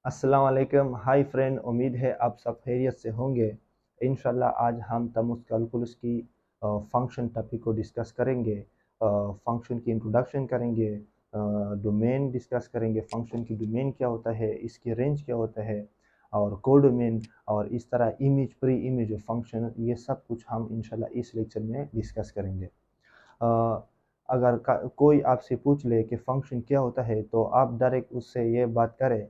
अस्सलाम वालेकुम। Hi friend, उम्मीद है आप सब खैरियत से होंगे। इंशाल्लाह आज हम तमुस कैलकुलस की फंक्शन टॉपिक को डिस्कस करेंगे। फंक्शन की इंट्रोडक्शन करेंगे, डोमेन डिस्कस करेंगे, फंक्शन की डोमेन क्या होता है, इसकी रेंज क्या होता है, और कोडोमेन, और इस तरह इमेज, प्री इमेज फंक्शन, ये सब कुछ हम इंशाल्लाह इस लेक्चर में डिस्कस करेंगे। अ, अगर कोई आपसे पूछ ले कि फंक्शन क्या होता है, तो आप डायरेक्ट उससे ये बात करें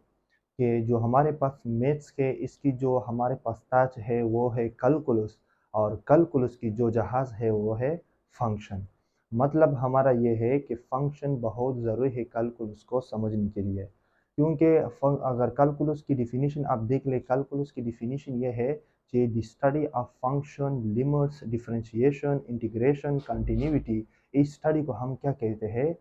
कि जो हमारे पास मैथ्स के इसकी जो हमारे पास ताज है वो है कैलकुलस, और कैलकुलस की जो जहाज़ है वो है फंक्शन। मतलब हमारा ये है कि फंक्शन बहुत ज़रूरी है कैलकुलस को समझने के लिए, क्योंकि अगर कैलकुलस की डिफिनीशन आप देख ले, कैलकुलस की डिफिनीशन ये है कि the study of function, limits, differentiation, integration, continuity, इस स्टडी को हम क्या कहते हैं?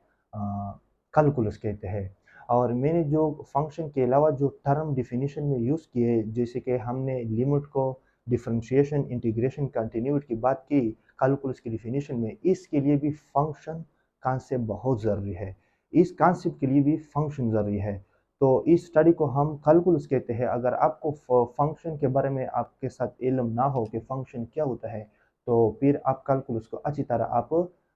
कैलकुलस कहते हैं। और मैंने जो फंक्शन के अलावा जो टर्म डिफिनीशन में यूज़ किए, जैसे कि हमने लिमिट को, डिफरेंशिएशन, इंटीग्रेशन, कंटिन्यूटी की बात की कैलकुलस की डिफिनीशन में, इसके लिए भी फंक्शन कॉन्सेप्ट बहुत ज़रूरी है। इस कॉन्सेप्ट के लिए भी फंक्शन ज़रूरी है। तो इस स्टडी को हम कैलकुलस कहते हैं। अगर आपको फंक्शन के बारे में आपके साथ इल्म ना हो कि फंक्शन क्या होता है, तो फिर आप कैलकुलस को अच्छी तरह आप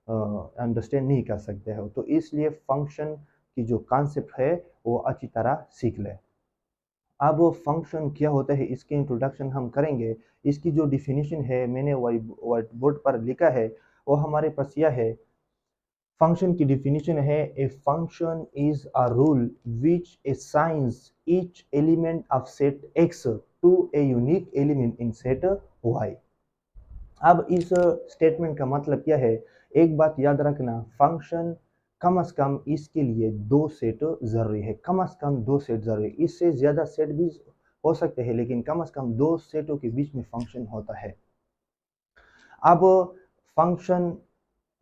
अंडरस्टैंड नहीं कर सकते हो। तो इसलिए फंक्शन की जो कॉन्सेप्ट है वो अच्छी तरह सीख ले। अब फंक्शन क्या होता है इसकी इंट्रोडक्शन हम करेंगे। इसकी जो डिफिनीशन है मैंने व्हाइट बोर्ड पर लिखा है, वो हमारे पास यह है। फंक्शन की डिफिनीशन है, a function is a rule which assigns each element of set X to a unique element in set Y. अब इस स्टेटमेंट का मतलब क्या है? एक बात याद रखना, फंक्शन कम से कम इसके लिए दो सेट जरूरी है। कम से कम दो सेट जरूरी है, इससे ज्यादा सेट भी हो सकते हैं, लेकिन कम से कम दो सेटों के बीच में फंक्शन होता है। अब फंक्शन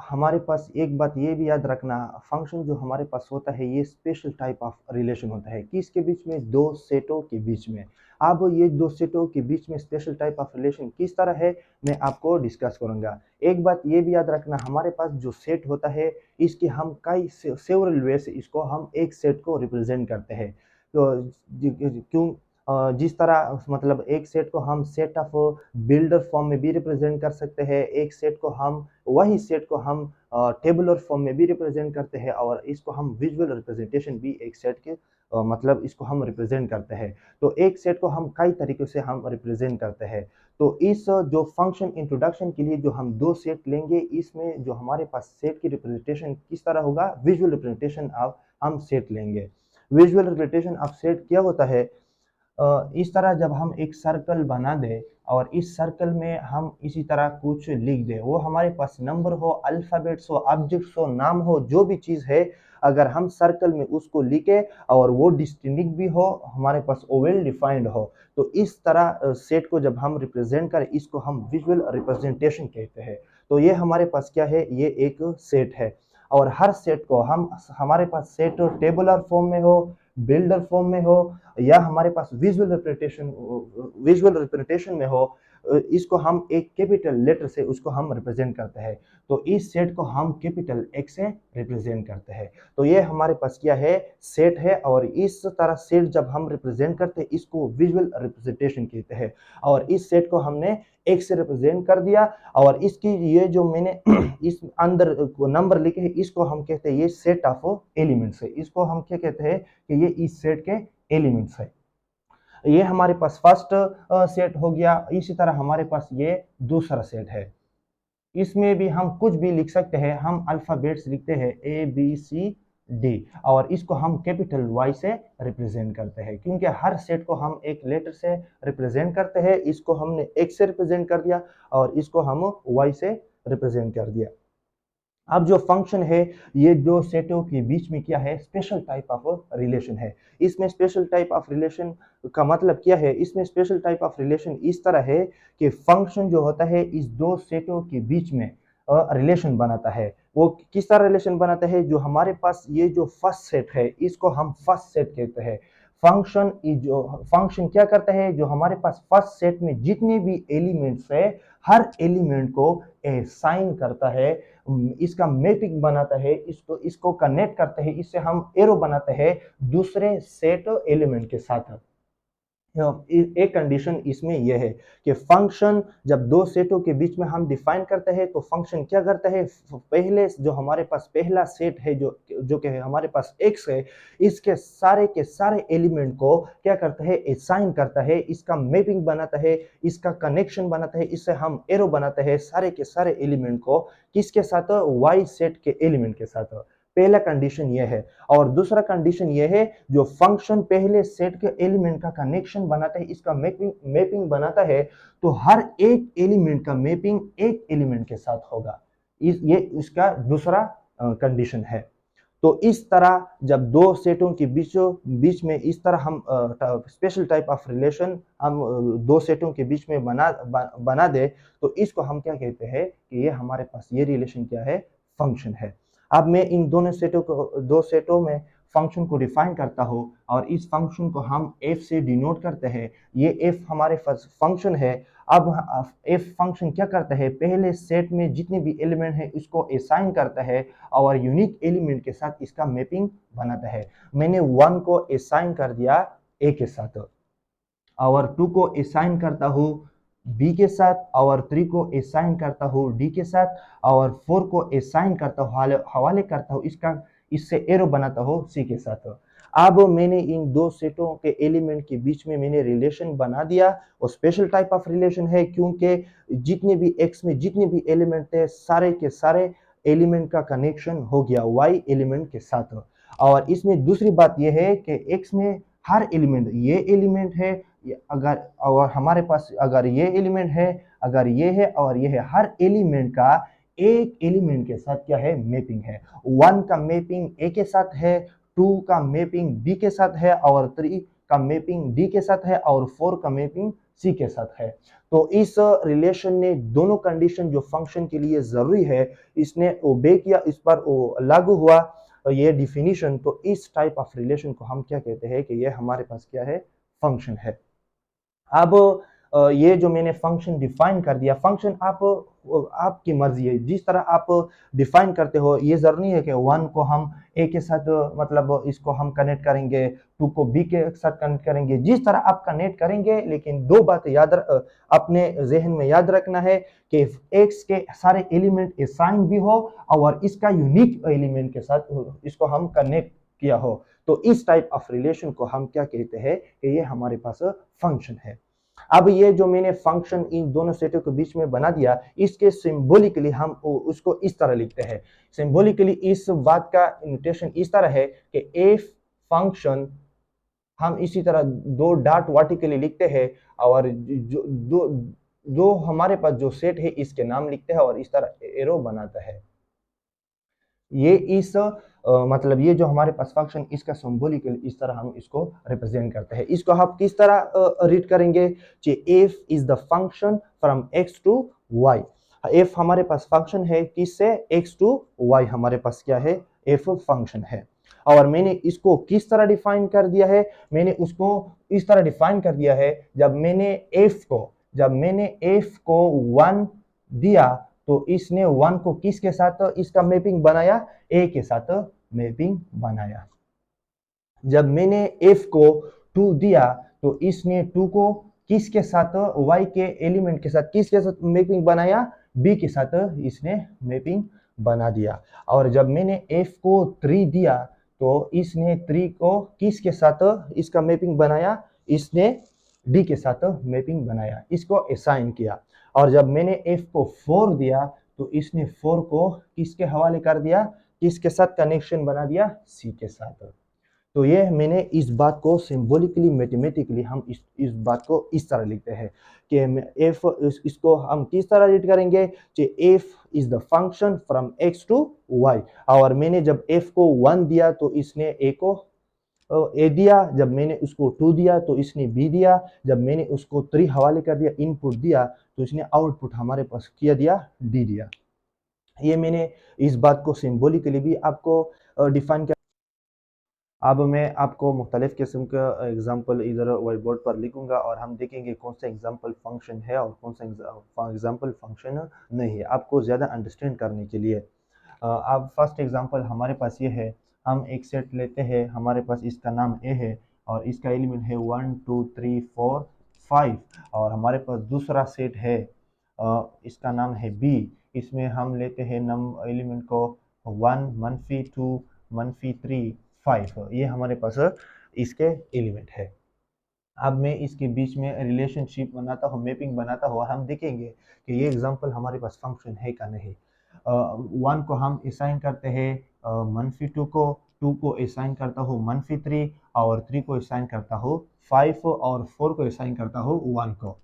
हमारे पास एक बात ये भी याद रखना, फंक्शन जो हमारे पास होता है ये स्पेशल टाइप ऑफ रिलेशन होता है। किसके बीच में? दो सेटों के बीच में। अब ये दो सेटों के बीच में स्पेशल टाइप ऑफ रिलेशन किस तरह है, मैं आपको डिस्कस करूंगा। एक बात ये भी याद रखना, हमारे पास जो सेट होता है इसके हम कई सेवरल वे से इसको हम एक सेट को रिप्रेजेंट करते हैं। तो क्यों जिस तरह मतलब एक सेट को हम सेट ऑफ बिल्डर फॉर्म में भी रिप्रेजेंट कर सकते हैं, एक सेट को हम वही सेट को हम टेबुलर फॉर्म में भी रिप्रेजेंट करते हैं, और इसको हम विजुअल रिप्रेजेंटेशन भी एक सेट के मतलब इसको हम रिप्रेजेंट करते हैं। तो एक सेट को हम कई तरीकों से हम रिप्रेजेंट करते हैं। तो इस जो फंक्शन इंट्रोडक्शन के लिए जो हम दो सेट लेंगे, इसमें जो हमारे पास सेट की रिप्रेजेंटेशन किस तरह होगा, विजुअल रिप्रेजेंटेशन ऑफ हम सेट लेंगे। विजुअल रिप्रेजेंटेशन ऑफ सेट क्या होता है? इस तरह जब हम एक सर्कल बना दें और इस सर्कल में हम इसी तरह कुछ लिख दें, वो हमारे पास नंबर हो, अल्फ़ाबेट्स हो, ऑब्जेक्ट्स हो, नाम हो, जो भी चीज़ है, अगर हम सर्कल में उसको लिखें और वो डिस्टिंक्ट भी हो, हमारे पास वेल डिफाइंड हो, तो इस तरह सेट को जब हम रिप्रेजेंट करें, इसको हम विजुअल रिप्रेजेंटेशन कहते हैं। तो ये हमारे पास क्या है? ये एक सेट है। और हर सेट को हम, हमारे पास सेट टेबुलर फॉर्म में हो, बिल्डर फॉर्म में हो, या हमारे पास विजुअल रिप्रेजेंटेशन में हो, इसको हम एक कैपिटल लेटर से उसको हम रिप्रेजेंट करते हैं। तो इस सेट को हम कैपिटल एक्स से रिप्रेजेंट करते हैं। तो ये हमारे पास क्या है? सेट है। और इस तरह सेट जब हम रिप्रेजेंट करते हैं, इसको विजुअल रिप्रेजेंटेशन कहते हैं। और इस सेट को हमने एक्स से रिप्रेजेंट कर दिया, और इसकी ये जो मैंने इस अंदर नंबर लिखे हैं, इसको हम कहते हैं ये सेट ऑफ एलिमेंट्स है। इसको हम क्या कहते हैं? कि ये इस सेट के एलिमेंट्स है। ये हमारे पास फर्स्ट सेट हो गया। इसी तरह हमारे पास ये दूसरा सेट है। इसमें भी हम कुछ भी लिख सकते हैं। हम अल्फाबेट्स लिखते हैं ABCD, और इसको हम कैपिटल Y से रिप्रेजेंट करते हैं, क्योंकि हर सेट को हम एक लेटर से रिप्रेजेंट करते हैं। इसको हमने X से रिप्रेजेंट कर दिया और इसको हम Y से रिप्रेजेंट कर दिया। अब जो फंक्शन है, ये दो सेटों के बीच में क्या है? स्पेशल टाइप ऑफ रिलेशन है। इसमें स्पेशल टाइप ऑफ रिलेशन का मतलब क्या है? इसमें स्पेशल टाइप ऑफ रिलेशन इस तरह है कि फंक्शन जो होता है इस दो सेटों के बीच में रिलेशन बनाता है। वो किस तरह रिलेशन बनाता है? जो हमारे पास ये जो फर्स्ट सेट है इसको हम फर्स्ट सेट कहते हैं। फंक्शन क्या करता है? जो हमारे पास फर्स्ट सेट में जितने भी एलिमेंट्स है हर एलिमेंट को साइन करता है, इसका मैपिंग बनाता है, इसको कनेक्ट करता है, इससे हम एरो बनाते हैं दूसरे सेट एलिमेंट के साथ। एक कंडीशन इसमें यह है कि फंक्शन जब दो सेटों के बीच में हम डिफाइन करते हैं तो फंक्शन क्या करता है? पहले जो हमारे पास पहला सेट है जो जो कि हमारे पास x है, इसके सारे के सारे एलिमेंट को क्या करता है? असाइन करता है, इसका मैपिंग बनाता है, इसका कनेक्शन बनाता है, इससे हम एरो बनाते हैं सारे के सारे एलिमेंट को किसके साथ? y सेट के एलिमेंट के साथ। पहला कंडीशन यह है। और दूसरा कंडीशन यह है जो फंक्शन पहले सेट के एलिमेंट का कनेक्शन बनाता है, इसका मैपिंग बनाता है, तो हर एक एलिमेंट का मैपिंग एक एलिमेंट के साथ होगा। ये इसका दूसरा कंडीशन है। तो इस तरह जब दो सेटों के बीच में इस तरह हम स्पेशल टाइप ऑफ रिलेशन हम दो सेटों के बीच में बना दे तो इसको हम क्या कहते हैं कि ये हमारे पास ये रिलेशन क्या है? फंक्शन है। अब मैं इन दो सेटों में फंक्शन को डिफाइन करता हूँ और इस फंक्शन को हम f से डिनोट करते हैं। ये f हमारे पास फंक्शन है। अब f फंक्शन क्या करता है? पहले सेट में जितने भी एलिमेंट है इसको असाइन करता है और यूनिक एलिमेंट के साथ इसका मैपिंग बनाता है। मैंने 1 को असाइन कर दिया a के साथ और 2 को असाइन करता हूँ b के साथ और 3 को असाइन करता हूँ d के साथ और 4 को असाइन करता हूँ, हवाले करता हूँ, इससे एरो बनाता हूँ c के साथ। अब मैंने इन दो सेटों के एलिमेंट के बीच में मैंने रिलेशन बना दिया और स्पेशल टाइप ऑफ रिलेशन है क्योंकि जितने भी x में जितने भी एलिमेंट थे सारे के सारे एलिमेंट का कनेक्शन हो गया y एलिमेंट के साथ। और इसमें दूसरी बात यह है कि x में हर एलिमेंट, ये एलिमेंट है अगर और हमारे पास अगर ये एलिमेंट है, अगर ये है और ये है, हर एलिमेंट का एक एलिमेंट के साथ क्या है? मैपिंग है। 1 का मैपिंग a के साथ है, 2 का मैपिंग b के साथ है और 3 का मैपिंग d के साथ है और 4 का मैपिंग c के साथ है। तो इस रिलेशन ने दोनों कंडीशन जो फंक्शन के लिए जरूरी है इसने ओबे किया, इस पर लागू हुआ ये डिफिनीशन। तो इस टाइप ऑफ रिलेशन को हम क्या कहते हैं कि ये हमारे पास क्या है? फंक्शन है। अब ये जो मैंने फंक्शन डिफाइन कर दिया, फंक्शन आपकी मर्जी है जिस तरह आप डिफाइन करते हो। ये जरूरी है कि 1 को हम a के साथ मतलब इसको हम कनेक्ट करेंगे, 2 को b के साथ कनेक्ट करेंगे, जिस तरह आप कनेक्ट करेंगे। लेकिन दो बातें अपने जहन में याद रखना है कि x के सारे एलिमेंट असाइन भी हो और इसका यूनिक एलिमेंट के साथ इसको हम कनेक्ट किया हो। तो इस टाइप ऑफ रिलेशन को हम क्या कहते हैं कि ये हमारे पास फंक्शन है। अब ये जो मैंने फंक्शन इन दोनों सेटों के बीच में बना दिया, इसके सिंबॉलिकली हम उसको इस तरह लिखते हैं। सिंबॉलिकली इस बात का नोटेशन इस तरह है कि एफ फंक्शन हम इसी तरह दो डॉट वर्टिकली लिखते हैं और जो हमारे पास जो सेट है इसके नाम लिखते हैं और इस तरह एरो बनाता है। ये इस मतलब ये जो हमारे पास फंक्शन इसका सिंबॉलिकली इस तरह हम इसको रिप्रेजेंट करते हैं। इसको आप किस तरह रीड करेंगे कि f is the function from x to y। f हमारे पास फंक्शन है किससे? x टू y हमारे पास क्या है? f फंक्शन है। और मैंने इसको किस तरह डिफाइन कर दिया है? मैंने उसको इस तरह डिफाइन कर दिया है जब मैंने f को 1 दिया तो इसने 1 को किसके साथ इसका मैपिंग बनाया? a के साथ मैपिंग बनाया। जब मैंने f को 2 दिया तो इसने 2 को किसके साथ? y के एलिमेंट के साथ किसके साथ मैपिंग बनाया? b के साथ इसने मैपिंग बना दिया। और जब मैंने f को 3 दिया तो इसने 3 को किसके साथ इसका मैपिंग बनाया? इसने d के साथ मैपिंग बनाया, इसको असाइन किया। और जब मैंने f को 4 दिया तो इसने 4 को किसके हवाले कर दिया? किसके साथ कनेक्शन बना दिया? c के साथ। तो ये मैंने इस बात को सिंबॉलिकली मैथमेटिकली हम इस बात को इस तरह लिखते हैं कि f इसको हम किस तरह रीड करेंगे कि f is the function from x to y। और मैंने जब f को 1 दिया तो इसने a को a दिया, जब मैंने उसको 2 दिया तो इसने b दिया, जब मैंने उसको 3 हवाले कर दिया, इनपुट दिया, तो इसने आउटपुट हमारे पास किया दिया d दिया। ये मैंने इस बात को सिम्बोलिकली भी आपको डिफाइन किया। अब मैं आपको मुख्तलिफ किस्म का एग्जाम्पल इधर व्हाइट बोर्ड पर लिखूंगा और हम देखेंगे कौन सा एग्जाम्पल फंक्शन है और कौन सा एग्जाम्पल फंक्शन नहीं है, आपको ज़्यादा अंडरस्टैंड करने के लिए। अब फर्स्ट एग्जांपल हमारे पास ये है, हम एक सेट लेते हैं, हमारे पास इसका नाम ए है और इसका एलिमेंट है 1 2 3 4 5 और हमारे पास दूसरा सेट है इसका नाम है बी। इसमें हम लेते हैं एलिमेंट को 1 -2 -3 5, ये हमारे पास इसके एलिमेंट है। अब मैं इसके बीच में रिलेशनशिप बनाता हूँ, मैपिंग बनाता हूँ और हम देखेंगे कि ये एग्जांपल हमारे पास फंक्शन है का नहीं। 1 को हम असाइन करते हैं -2 को, 2 को असाइन करता हूँ -3 और 3 को असाइन करता हूँ 5 और 4 को असाइन करता हूँ 1 को।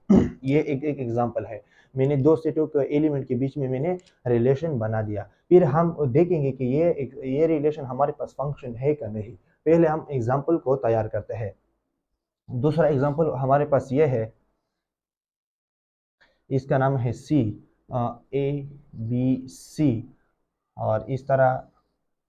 ये एक एग्जांपल है, मैंने दो सेटों के एलिमेंट के बीच में मैंने रिलेशन बना दिया। फिर हम देखेंगे कि ये रिलेशन हमारे पास फंक्शन है का नहीं। पहले हम एग्जाम्पल को तैयार करते हैं। दूसरा एग्जांपल हमारे पास ये है, इसका नाम है सी, ABC और इस तरह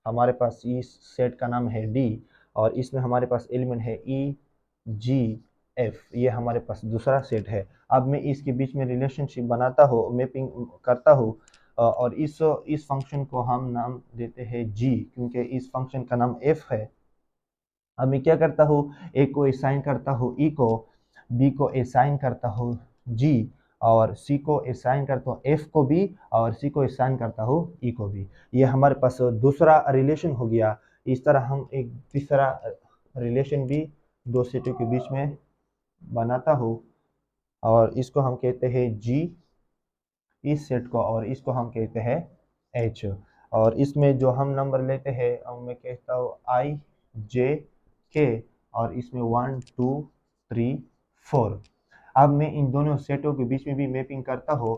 हमारे पास इस सेट का नाम है डी और इसमें हमारे पास एलिमेंट है EGF, ये हमारे पास दूसरा सेट है। अब मैं इसके बीच में रिलेशनशिप बनाता हूँ, मैपिंग करता हूँ और इस फंक्शन को हम नाम देते हैं G, क्योंकि इस फंक्शन का नाम F है। अब मैं क्या करता हूँ, ए को असाइन करता हूँ ई को, बी को असाइन करता हूँ जी और सी को असाइन करता हूँ एफ को भी और सी को असाइन करता हूँ ई को भी। ये हमारे पास दूसरा रिलेशन हो गया। इस तरह हम एक तीसरा रिलेशन भी दो सेटों के बीच में बनाता हूँ और इसको हम कहते हैं जी इस सेट को और इसको हम कहते हैं एच। और इसमें जो हम नंबर लेते हैं मैं कहता हूँ IJK और इसमें 1 2 3 4। अब मैं इन दोनों सेटों के बीच में भी मैपिंग करता हूँ,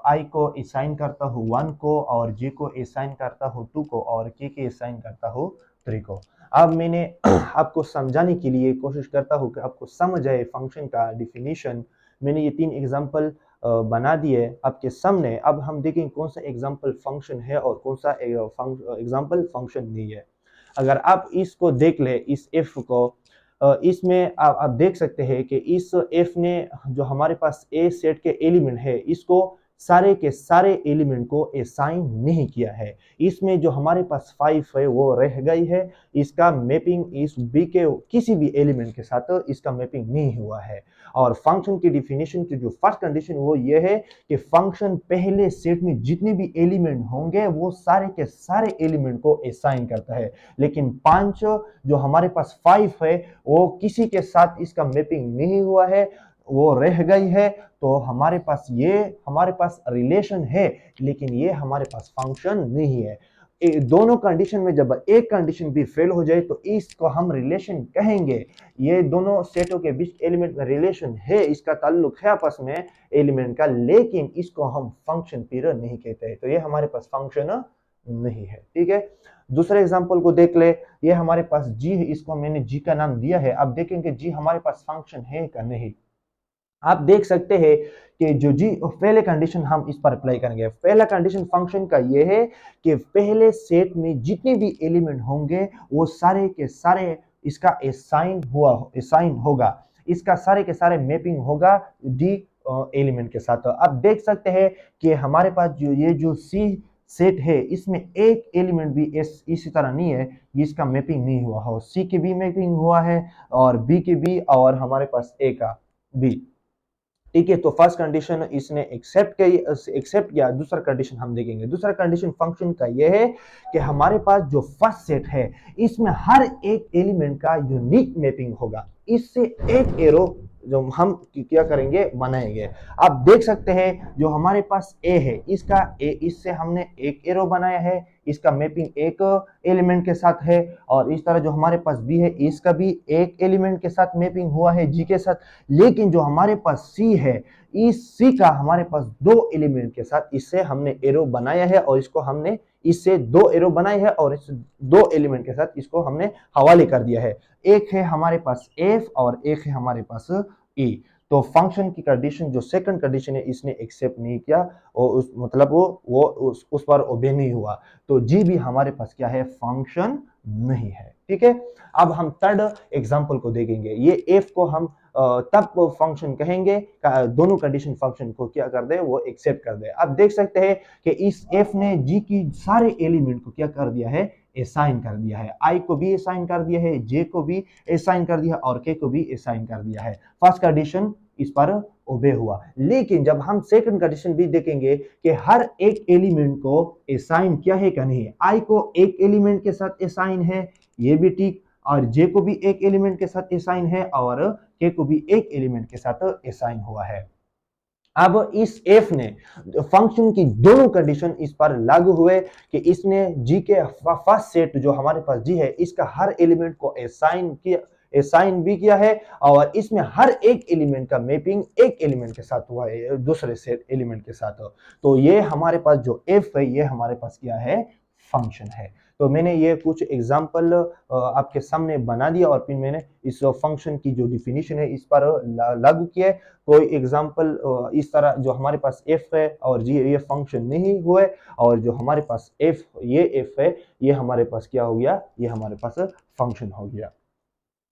I को असाइन करता हूँ 1 को और J को असाइन करता हूँ 2 को और K के असाइन करता हूँ 3 को। अब मैंने आपको समझाने के लिए कोशिश करता हूँ कि आपको समझ आए फंक्शन का डिफिनीशन। मैंने ये 3 एग्जाम्पल बना दिए आपके सामने। अब हम देखें कौन सा एग्जाम्पल फंक्शन है और कौन सा एग्जाम्पल फंक्शन नहीं है। अगर आप इसको देख ले, इस एफ को, इसमें आप देख सकते हैं कि इस एफ ने जो हमारे पास ए सेट के एलिमेंट है, इसको सारे के सारे एलिमेंट को असाइन नहीं किया है। इसमें जो हमारे पास 5 है वो रह गई है। इसका मैपिंग इस बी के किसी भी एलिमेंट के साथ इसका मैपिंग नहीं हुआ है। और फंक्शन की डिफिनीशन की जो फर्स्ट कंडीशन वो ये है कि फंक्शन पहले सेट में जितने भी एलिमेंट होंगे वो सारे के सारे एलिमेंट को असाइन करता है, लेकिन 5 जो हमारे पास 5 है वो किसी के साथ इसका मैपिंग नहीं हुआ है, वो रह गई है। तो हमारे पास रिलेशन है लेकिन ये हमारे पास फंक्शन नहीं है। दोनों कंडीशन में जब एक कंडीशन भी फेल हो जाए तो इसको हम रिलेशन कहेंगे। ये दोनों सेटों के बीच एलिमेंट में रिलेशन है, इसका ताल्लुक है आपस में एलिमेंट का, लेकिन इसको हम फंक्शन पीरियड नहीं कहते हैं, तो ये हमारे पास फंक्शन नहीं है। ठीक है, दूसरे एग्जांपल को देख ले। ये हमारे पास जी है, इसको मैंने जी का नाम दिया है। अब देखेंगे जी हमारे पास फंक्शन है का नहीं। आप देख सकते हैं कि जो जी पहले कंडीशन हम इस पर अप्लाई करेंगे। पहला कंडीशन फंक्शन का ये है कि पहले सेट में जितने भी एलिमेंट होंगे वो सारे के सारे इसका असाइन होगा, इसका सारे के सारे मैपिंग होगा डी एलिमेंट के साथ। अब देख सकते हैं कि हमारे पास जो सी सेट है इसमें एक एलिमेंट भी इसी तरह नहीं है, इसका मैपिंग नहीं हुआ हो। सी की भी मैपिंग हुआ है और बी की भी और हमारे पास ए का भी। ठीक है, तो फर्स्ट कंडीशन इसने एक्सेप्ट किया। दूसरा कंडीशन हम देखेंगे। दूसरा कंडीशन फंक्शन का यह है कि हमारे पास जो फर्स्ट सेट है इसमें हर एक एलिमेंट का यूनिक मैपिंग होगा। इससे एक एरो जो हम क्या करेंगे बनाएंगे। आप देख सकते हैं जो हमारे पास ए है इससे हमने एक एरो बनाया है, इसका मैपिंग एक एलिमेंट के साथ है। और इस तरह जो हमारे पास बी है इसका भी एक एलिमेंट के साथ मैपिंग हुआ है जी के साथ। लेकिन जो हमारे पास सी है इस सी का हमारे पास दो एलिमेंट के साथ इससे हमने एरो बनाया है और इसको हमने इससे दो एरो बनाए हैं और इस दो एलिमेंट के साथ इसको हमने हवाले कर दिया है। एक है हमारे पास एफ और एक है हमारे पास ई। तो फंक्शन की कंडीशन जो सेकंड कंडीशन है इसने एक्सेप्ट नहीं किया और उस मतलब वो उस पर ओबे नहीं हुआ, तो जी भी हमारे पास क्या है, फंक्शन नहीं है। ठीक है, अब हम थर्ड एग्जांपल को देखेंगे। ये एफ को हम तब फंक्शन कहेंगे दोनों कंडीशन फंक्शन को क्या कर दे, वो एक्सेप्ट कर दे। अब देख सकते हैं कि इस एफ ने जी की सारे एलिमेंट को क्या कर दिया है, असाइन कर दिया है। आई को भी असाइन कर दिया है, जे को भी असाइन कर दिया और के को भी असाइन कर दिया है। फर्स्ट कंडीशन इस पर ओबे हुआ, लेकिन जब हम सेकंड कंडीशन भी देखेंगे कि हर एक एलिमेंट को असाइन किया है क्या नहीं। आई को एक एलिमेंट के साथ असाइन है, ये भी ठीक, और जे को भी एक एलिमेंट के साथ असाइन है और के को भी एक एलिमेंट के साथ असाइन हुआ है। अब इस एफ ने फंक्शन की दोनों कंडीशन इस पर लागू हुए कि इसने जी के फर्स्ट सेट जो हमारे पास जी है इसका हर एलिमेंट को असाइन किया, असाइन भी किया है, और इसमें हर एक एलिमेंट का मैपिंग एक एलिमेंट के साथ हुआ है, दूसरे सेट एलिमेंट के साथ। तो ये हमारे पास जो एफ है ये हमारे पास क्या है, फंक्शन है। तो मैंने ये कुछ एग्जांपल आपके सामने बना दिया और फिर मैंने इस फंक्शन की जो डिफिनीशन है इस पर लागू किया। कोई एग्जांपल इस तरह जो हमारे पास एफ है और जी ये फंक्शन नहीं हुए, और जो हमारे पास एफ ये एफ है ये हमारे पास क्या हो गया, ये हमारे पास फंक्शन हो गया।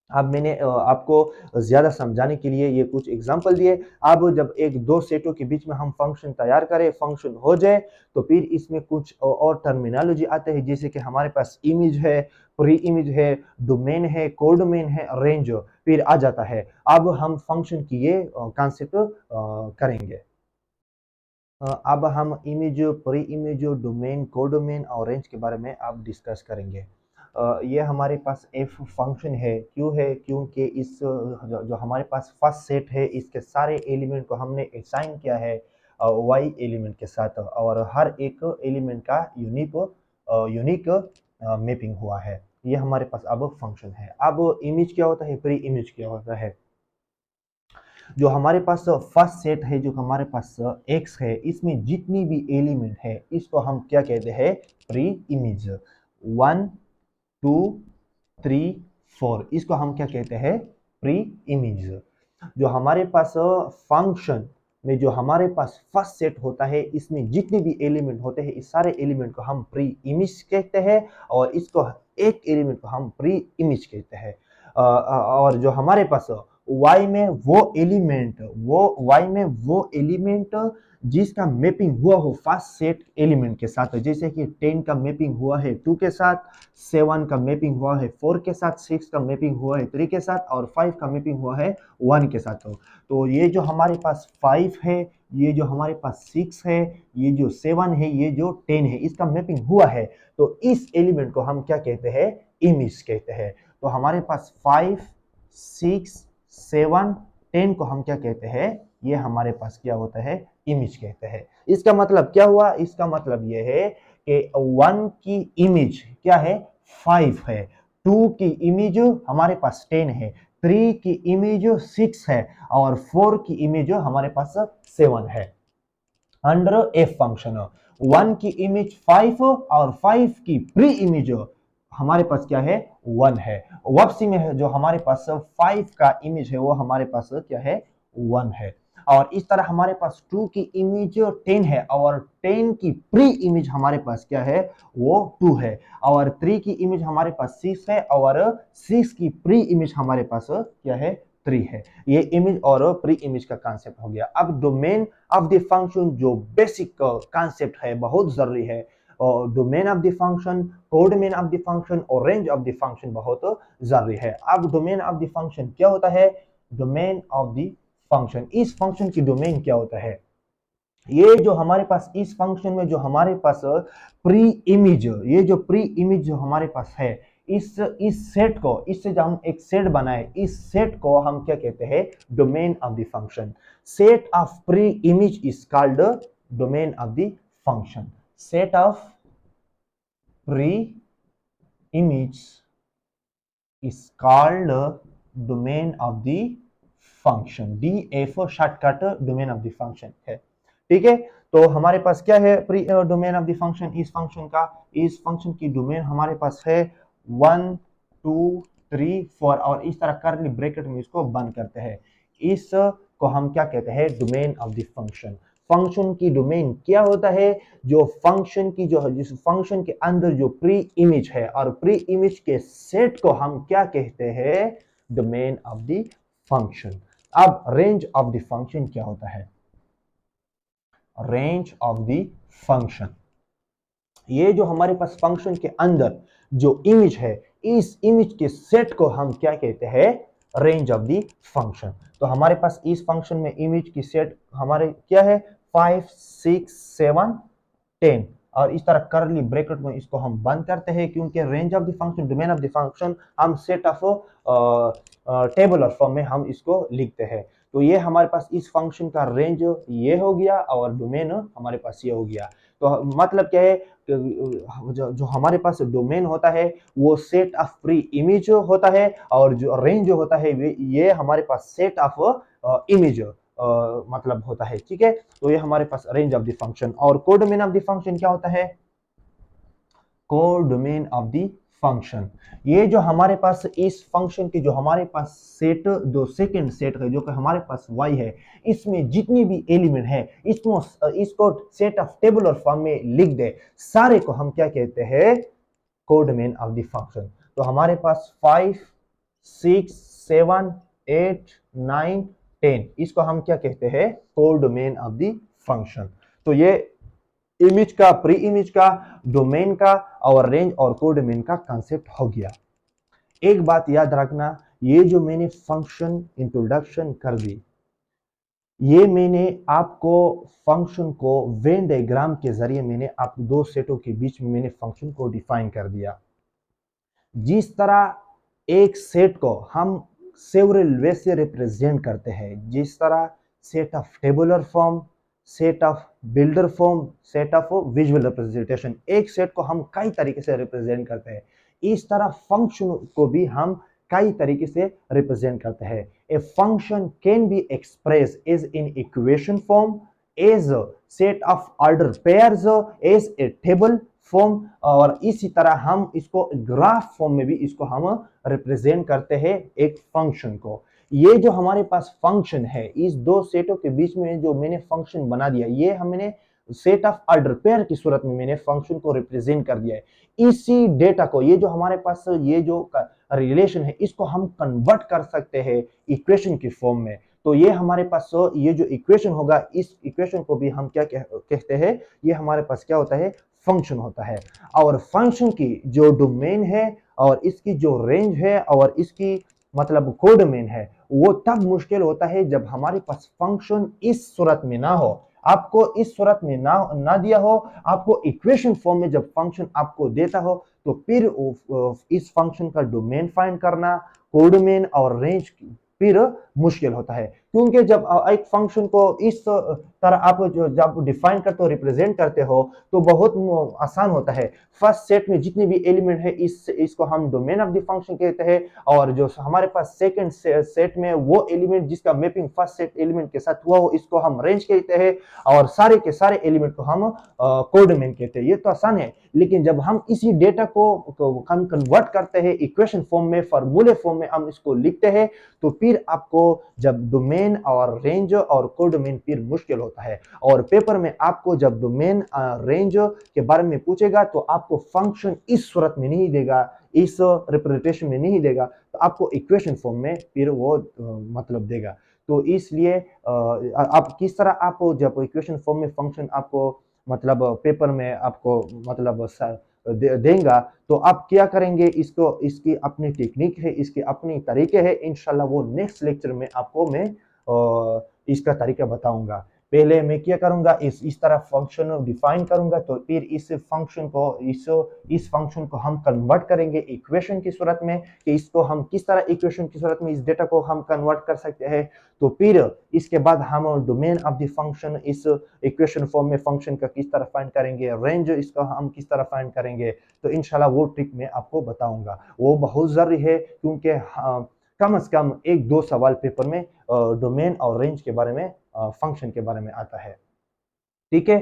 अब मैंने आपको ज्यादा समझाने के लिए ये कुछ एग्जांपल दिए। अब जब एक दो सेटों के बीच में हम फंक्शन तैयार करें, फंक्शन हो जाए, तो फिर इसमें कुछ और टर्मिनोलॉजी आते हैं, जैसे कि हमारे पास इमेज है, प्री इमेज है, डोमेन है, कोडोमेन है, रेंज फिर आ जाता है। अब हम फंक्शन की ये कॉन्सेप्ट करेंगे। अब हम image, pre image, domain, codomain और रेंज के बारे में अब डिस्कस करेंगे। ये हमारे पास एफ फंक्शन है, क्यों है, क्योंकि इस जो हमारे पास फर्स्ट सेट है इसके सारे एलिमेंट को हमने असाइन किया है वाई एलिमेंट के साथ, और हर एक एलिमेंट का यूनिक मैपिंग हुआ है। ये हमारे पास अब फंक्शन है। अब इमेज क्या होता है, प्री इमेज क्या होता है। जो हमारे पास फर्स्ट सेट है, जो हमारे पास एक्स है, इसमें जितनी भी एलिमेंट है इसको हम क्या कहते हैं, प्री इमेज। 1 2 3 4 इसको हम क्या कहते हैं, प्री इमेज। जो हमारे पास फंक्शन में जो हमारे पास फर्स्ट सेट होता है इसमें जितने भी एलिमेंट होते हैं इस सारे एलिमेंट को हम प्री इमेज कहते हैं, और इसको एक एलिमेंट को हम प्री इमेज कहते हैं। और जो हमारे पास y में वो एलिमेंट जिसका मैपिंग हुआ हो फर्स्ट सेट एलिमेंट के साथ, जैसे कि 10 का मैपिंग हुआ है 2 के साथ, 7 का मैपिंग हुआ है 4 के साथ, 6 का मैपिंग हुआ है 3 के साथ, और 5 का मैपिंग हुआ है 1 के साथ। तो ये जो हमारे पास 5 है, ये जो हमारे पास 6 है, ये जो 7 है, ये जो 10 है, इसका मैपिंग हुआ है, तो इस एलिमेंट को हम क्या कहते हैं, इमेज कहते हैं। तो हमारे पास 5 6 7 10 को हम क्या कहते हैं, ये हमारे पास क्या होता है, इमेज कहते हैं। इसका मतलब क्या हुआ, इसका मतलब ये है कि 1 की इमेज क्या है, 5 है, 2 की इमेज हमारे पास 10 है, 3 की इमेज 6 है, और 4 की इमेज हमारे पास 7 है। अंडर एफ फंक्शन 1 की इमेज 5 और 5 की प्री इमेज हमारे पास क्या है, 1 है। वापसी में जो हमारे पास 5 का इमेज है वो हमारे पास क्या है, 1 है। और इस तरह हमारे पास 2 की इमेज 10 है, और 10 की प्री इमेज हमारे पास क्या है, वो 2 है, और 3 की इमेज हमारे पास 6 है, और 6 की प्री इमेज हमारे पास क्या है, 3 है। ये इमेज और प्री इमेज का कॉन्सेप्ट हो गया। अब डोमेन ऑफ द फंक्शन जो बेसिक कॉन्सेप्ट है, बहुत जरूरी है, और domain of the function, codomain of the function और रेंज ऑफ द फंक्शन बहुत जरूरी है। अब डोमेन ऑफ द फंक्शन क्या होता है, डोमेन ऑफ द फंक्शन, इस फंक्शन की डोमेन क्या होता है। ये जो हमारे पास इस फंक्शन में जो हमारे पास प्री इमेज, ये जो प्री इमेज जो हमारे पास है, इस सेट को, इससे जब हम एक सेट बनाए, इस सेट को हम क्या कहते हैं, domain of the function. Set of pre image is called domain of the function. Set of pre-image is called domain of the function. DF shortcut domain of the function है। ठीक है, तो हमारे पास क्या है, pre domain of the function, इस function का, इस फंक्शन की डोमेन हमारे पास है 1 2 3 4, और इस तरह करली ब्रैकेट में इसको बंद करते हैं। इस को हम क्या कहते हैं, domain of the function. Function की डोमेन क्या होता है, जो फंक्शन की जो जिस फंक्शन के अंदर जो प्री इमेज है और प्री इमेज के सेट को हम क्या कहते हैं, डोमेन ऑफ द फंक्शन। अब रेंज ऑफ द फंक्शन क्या होता है, रेंज ऑफ द फंक्शन, ये जो हमारे पास फंक्शन के अंदर जो इमेज है, इस इमेज के सेट को हम क्या कहते हैं, रेंज ऑफ द फंक्शन। तो हमारे पास इस फंक्शन में इमेज की सेट हमारे क्या है, 5 6 7 10, और इस तरह करली ब्रैकेट में इसको हम बंद करते हैं, क्योंकि range of the function, domain of the function हम सेट ऑफ टेबुलर फॉर्म में हम इसको लिखते हैं। तो ये हमारे पास इस फंक्शन का रेंज ये हो गया और डोमेन हमारे पास ये हो गया। तो मतलब क्या है, जो हमारे पास डोमेन होता है वो सेट ऑफ प्री इमेज होता है, और जो रेंज होता है ये हमारे पास सेट ऑफ इमेज मतलब होता है। ठीक है, तो ये हमारे पास रेंज ऑफ द फंक्शन। और कोडोमेन ऑफ द फंक्शन क्या होता है, कोडोमेन ऑफ द फंक्शन, ये जो हमारे पास इस फंक्शन की जो हमारे पास सेट, दो सेकंड सेट है जो कि हमारे पास y है, इसमें जितनी भी एलिमेंट है इसको सेट ऑफ टेबुलर फॉर्म में लिख दे, सारे को हम क्या कहते हैं, कोडोमेन ऑफ द फंक्शन। तो हमारे पास 5 6 7 8 9 10, इसको हम क्या कहते हैं, कोडोमेन ऑफ द फंक्शन। तो ये इमेज का, प्री इमेज का, डोमेन का और रेंज और कोडोमेन का कांसेप्ट हो गया। एक बात याद रखना, ये जो मैंने फंक्शन इंट्रोडक्शन कर दी, ये मैंने आपको फंक्शन को वेन डायग्राम के जरिए मैंने आप दो सेटों के बीच में मैंने फंक्शन को डिफाइन कर दिया। जिस तरह एक सेट को हम सेवरल वे से रिप्रेजेंट करते हैं, जिस तरह set of tabular form, set of builder form, set of visual representation, एक सेट को हम कई तरीके से रिप्रेजेंट करते हैं, इस तरह फंक्शन को भी हम कई तरीके से रिप्रेजेंट करते हैं। A function can be express as in equation form, as set of order pairs, as a table form, और इसी तरह हम इसको ग्राफ फॉर्म में भी इसको हम रिप्रेजेंट करते हैं एक फंक्शन को। ये जो हमारे पास फंक्शन है, इस दो सेटों के बीच में जो मैंने फंक्शन बना दिया, ये हमने सेट ऑफ ऑर्डर पेयर की सूरत में मैंने फंक्शन को रिप्रेजेंट कर दिया है। इसी डेटा को, ये जो हमारे पास ये जो रिलेशन है, इसको हम कन्वर्ट कर सकते हैं इक्वेशन की फॉर्म में। तो ये हमारे पास ये जो इक्वेशन होगा, इस इक्वेशन को भी हम क्या कहते हैं, ये हमारे पास क्या होता है, फंक्शन होता है। और फंक्शन की जो डोमेन है और इसकी जो रेंज है और इसकी मतलब कोडोमेन है, वो तब मुश्किल होता है जब हमारे पास फंक्शन इस सूरत में ना हो, आपको इस सूरत में ना दिया हो, आपको इक्वेशन फॉर्म में जब फंक्शन आपको देता हो, तो फिर इस फंक्शन का डोमेन फाइंड करना, कोडोमेन और रेंज फिर मुश्किल होता है। क्योंकि जब एक फंक्शन को इस तरह आप जब डिफाइन करते हो, रिप्रेजेंट करते हो, तो बहुत आसान होता है। फर्स्ट सेट में जितने भी एलिमेंट है, इसको हम डोमेन ऑफ द फंक्शन कहते हैं, और जो हमारे पास सेकंड सेट में वो एलिमेंट जिसका मैपिंग फर्स्ट सेट एलिमेंट के साथ हुआ हो, इसको हम रेंज कहते हैं, और सारे के सारे एलिमेंट को हम कोडोमेन कहते हैं। ये तो आसान है, लेकिन जब हम इसी डेटा को हम कन्वर्ट करते हैं इक्वेशन फॉर्म में, फॉर्मूले फॉर्म में हम इसको लिखते हैं, तो फिर आपको जब डोमेन और रेंज और कोडोमेन फिर मुश्किल होता है। और पेपर में आपको जब डोमेन रेंज के बारे में पूछेगा, तो आपको फंक्शन इस सूरत में नहीं देगा, इस रिप्रेजेंटेशन में नहीं देगा, तो आपको इक्वेशन फॉर्म में फिर वो मतलब देगा। तो इसलिए आप किस तरह आप जब इक्वेशन फॉर्म में फंक्शन आपको मतलब पेपर में आपको मतलब देगा, तो आप क्या करेंगे, इसको इसकी अपनी टेक्निक है, इसके अपने तरीके हैं। इंशाल्लाह वो नेक्स्ट लेक्चर में आपको मैं इसका तरीका बताऊंगा। पहले मैं क्या करूंगा, इस तरह फंक्शन डिफाइन करूंगा, तो फिर इस फंक्शन को इस फंक्शन को हम कन्वर्ट करेंगे इक्वेशन की सूरत में, कि इसको हम किस तरह इक्वेशन की सूरत में इस डेटा को हम कन्वर्ट कर सकते हैं। तो फिर इसके बाद हम डोमेन ऑफ द फंक्शन इस इक्वेशन फॉर्म में फंक्शन का किस तरह फाइंड करेंगे, रेंज इसका हम किस तरह फाइंड करेंगे। तो इंशाल्लाह वो ट्रिक मैं आपको बताऊंगा। वो बहुत जरूरी है, क्योंकि कम से कम 1-2 सवाल पेपर में डोमेन और रेंज के बारे में, फंक्शन के बारे में आता है। ठीक है,